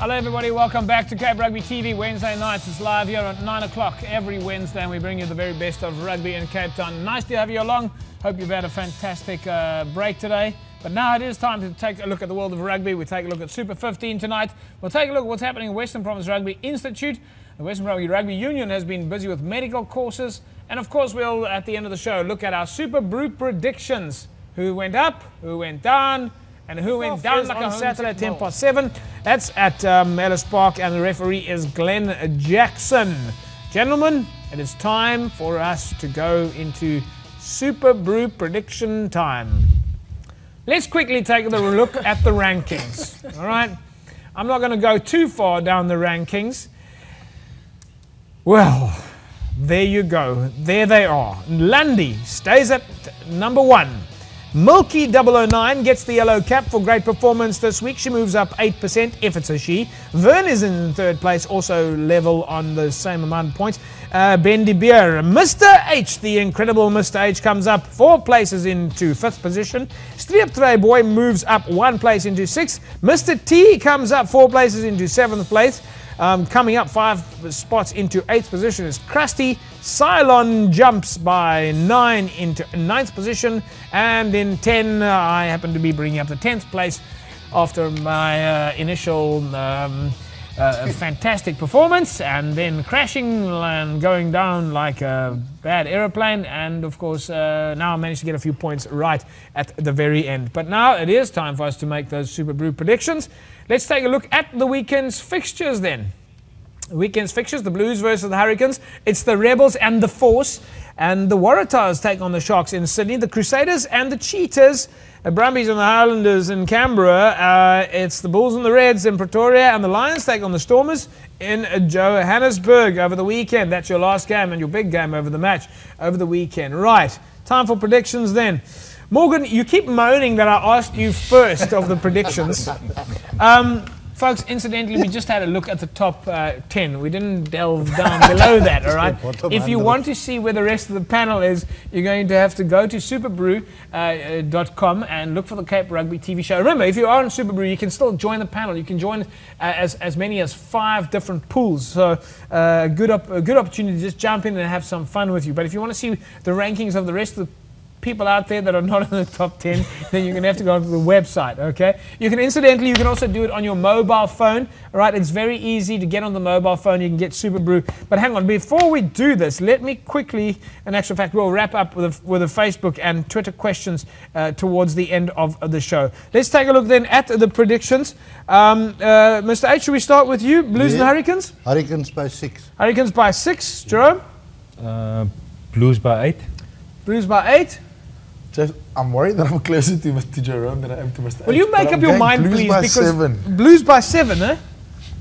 Hello everybody, welcome back to Cape Rugby TV. Wednesday nights, it's live here at 9 o'clock every Wednesday, and we bring you the very best of rugby in Cape Town. Nice to have you along. Hope you've had a fantastic break today. But now it is time to take a look at the world of rugby. We take a look at Super 15 tonight. We'll take a look at what's happening in Western Province Rugby Institute. The Western Province Rugby Union has been busy with medical courses. And of course, we'll, at the end of the show, look at our SuperBru predictions. Who went up, who went down, and who went down like on Saturday at 7:10. That's at Ellis Park, and the referee is Glenn Jackson. Gentlemen, it is time for us to go into SuperBru prediction time. Let's quickly take a look at the rankings. All right, I'm not going to go too far down the rankings. Well, there you go. There they are. Lundy stays at number 1. Milky 009 gets the yellow cap for great performance this week. She moves up 8% if it's a she. Vern is in third place, also level on the same amount of points. Ben de Beer. Mr. H, the incredible Mr. H, comes up 4 places into 5th position. Streep Boy moves up 1 place into 6th. Mr. T comes up 4 places into 7th place. Coming up 5 spots into 8th position is Krusty. Cylon jumps by 9 into 9th position, and in 10 I happen to be bringing up the 10th place after my initial fantastic performance, and then crashing and going down like a bad aeroplane, and of course now I managed to get a few points right at the very end. But now it is time for us to make those SuperBru predictions. Let's take a look at the weekend's fixtures then. The weekend's fixtures, the Blues versus the Hurricanes. It's the Rebels and the Force, and the Waratahs take on the Sharks in Sydney. The Crusaders and the Cheetahs, the Brumbies and the Highlanders in Canberra. It's the Bulls and the Reds in Pretoria, and the Lions take on the Stormers in Johannesburg over the weekend. That's your last game and your big game over the match over the weekend. Right, time for predictions then. Morgan, you keep moaning that I asked you first of the predictions. Folks, incidentally, we just had a look at the top 10. We didn't delve down below that, all right? If you want to see where the rest of the panel is, you're going to have to go to superbru.com and look for the Cape Rugby TV show. Remember, if you are on SuperBru, you can still join the panel. You can join as many as 5 different pools. So a good opportunity to just jump in and have some fun with you. But if you want to see the rankings of the rest of the people out there that are not in the top 10, then you're going to have to go to the website, okay? You can also do it on your mobile phone, all right? It's very easy to get on the mobile phone. You can get SuperBru. But hang on, before we do this, let me quickly, in actual fact, we'll wrap up with the Facebook and Twitter questions towards the end of the show. Let's take a look then at the predictions. Mr. H, should we start with you? Blues and Hurricanes? Hurricanes by 6. Hurricanes by 6. Jerome? Blues by 8. Blues by 8. I'm worried that I'm closer to Jerome than I am to Mr. Will you make up your mind, please? Blues by 7. Blues by 7, eh?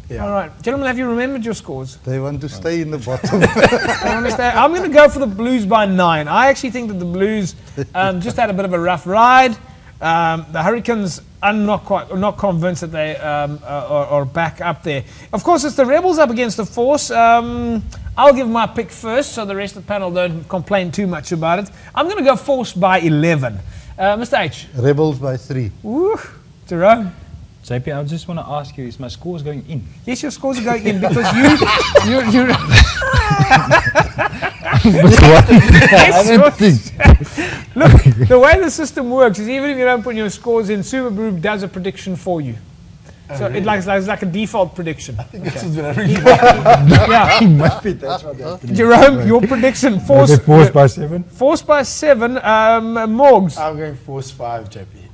Yeah. All right. Gentlemen, have you remembered your scores? They want to stay in the bottom. I'm going to go for the Blues by 9. I actually think that the Blues just had a bit of a rough ride. The Hurricanes, I'm not convinced that they are back up there. Of course, it's the Rebels up against the Force. I'll give my pick first, so the rest of the panel don't complain too much about it. I'm going to go Force by 11. Mr. H? Rebels by 3. Woo. Jerome? JP, I just want to ask you, is my scores going in? Yes, your scores are going in because you Look, the way the system works is even if you don't put your scores in, SuperBru does a prediction for you. So really? It's like a default prediction. I think that's what's been everything. Jerome, your prediction. Force by 7. Force by 7. Morgs. I'm going Force 5, JP.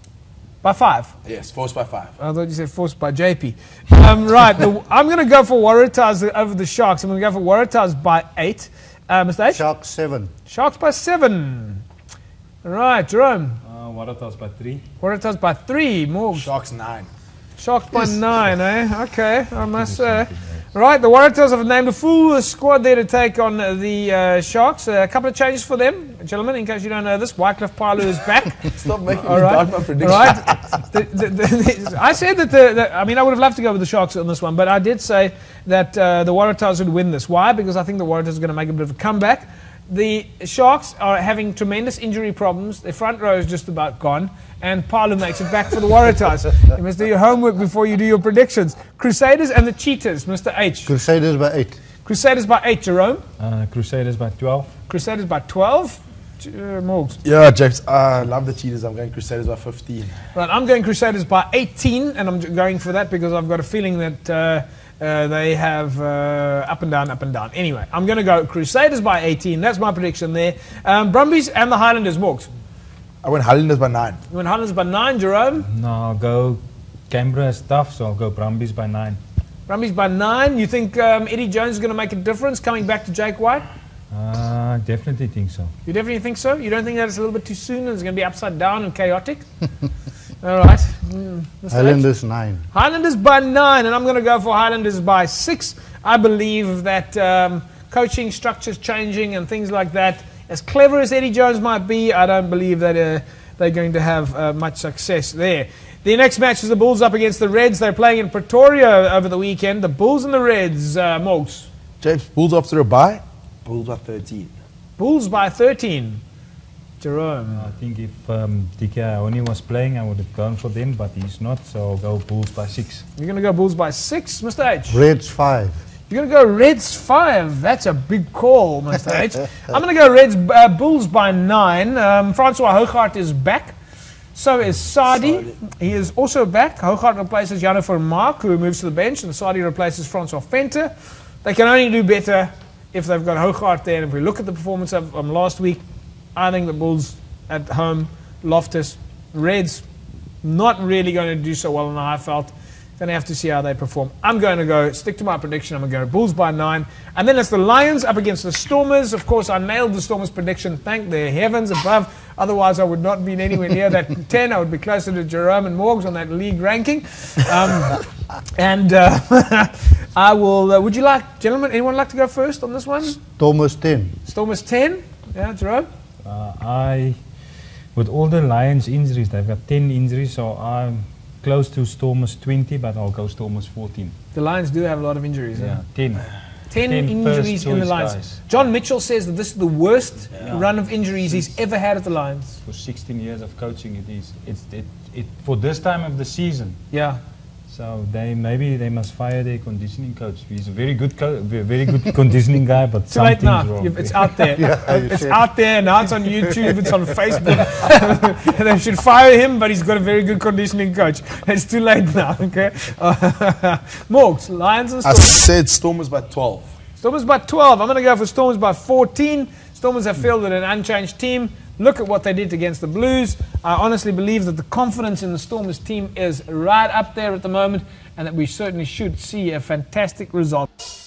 By 5? Yes, Force by 5. I thought you said Force by JP. Right, I'm going to go for Waratahs over the Sharks. I'm going to go for Waratahs by 8. Mr. H? Sharks 7. Sharks by 7. Right, Jerome. Waratahs by 3. Waratahs by 3. Morgs. Sharks 9. Sharks by 9, eh? Okay, I must say. Right, the Waratahs have named a full squad there to take on the Sharks. A couple of changes for them, gentlemen, in case you don't know this. Wycliffe Palu is back. Stop making me doubt my prediction. Right. I said that, I mean, I would have loved to go with the Sharks on this one, but I did say that the Waratahs would win this. Why? Because I think the Waratahs are going to make a bit of a comeback. The Sharks are having tremendous injury problems. Their front row is just about gone. And Palu makes it back for the Waratahs. You must do your homework before you do your predictions. Crusaders and the Cheetahs, Mr. H. Crusaders by 8. Crusaders by 8, Jerome. Crusaders by 12. Crusaders by 12. Morgs. Yeah, James, I love the Cheetahs. I'm going Crusaders by 15. Right, I'm going Crusaders by 18, and I'm going for that because I've got a feeling that they have up and down, up and down. Anyway, I'm going to go Crusaders by 18. That's my prediction there. Brumbies and the Highlanders, Morgs. I went Highlanders by 9. You went Highlanders by 9, Jerome. No, I'll go Canberra is tough, so I'll go Brumbies by 9. Brumbies by 9. You think Eddie Jones is going to make a difference coming back to Jake White? Definitely think so. You definitely think so? You don't think that it's a little bit too soon and it's going to be upside down and chaotic? All right. Highlanders 9. Highlanders by 9, and I'm going to go for Highlanders by 6. I believe that coaching structures changing and things like that, as clever as Eddie Jones might be, I don't believe that they're going to have much success there. The next match is the Bulls up against the Reds. They're playing in Pretoria over the weekend. The Bulls and the Reds, Morgs. James, Bulls after a bye. Bulls by 13. Bulls by 13. Jerome. I think if DK was playing, I would have gone for them, but he's not, so I'll go Bulls by 6. You're going to go Bulls by 6, Mr. H? Reds 5. You're going to go Reds 5. That's a big call, Mr. H. I'm going to go Bulls by 9. Francois Hougaard is back. So is Sadi. He is also back. Hougaard replaces Jano Vermaak, who moves to the bench, and Sadi replaces Francois Venter. They can only do better if they've got Hougaard there. And if we look at the performance of last week, I think the Bulls at home, Loftus, Reds, not really going to do so well in the Highveld. Going to have to see how they perform. I'm going to go, stick to my prediction, I'm going to go Bulls by 9. And then it's the Lions up against the Stormers. Of course, I nailed the Stormers prediction, thank the heavens above. Otherwise, I would not be anywhere near that 10. I would be closer to Jerome and Morgs on that league ranking. I will, would you like, gentlemen, anyone like to go first on this one? Stormers 10. Stormers 10? Yeah, Jerome? With all the Lions injuries, they've got 10 injuries, so I'm close to Stormers 20, but I'll go Stormers 14. The Lions do have a lot of injuries. Yeah, 10 injuries in the Lions. Guys. John Mitchell says that this is the worst run of injuries he's ever had at the Lions. For 16 years of coaching, it is. It for this time of the season. Yeah. So maybe they must fire their conditioning coach. He's a very good conditioning guy, but too late now. Wrong. It's out there. It's out there now. It's on YouTube. It's on Facebook. They should fire him, but he's got a very good conditioning coach. It's too late now. Okay. Morgs, Lions and Stormers. I said Stormers by 12. Stormers by 12. I'm going to go for Stormers by 14. Stormers have fielded an unchanged team. Look at what they did against the Blues. I honestly believe that the confidence in the Stormers team is right up there at the moment, and that we certainly should see a fantastic result.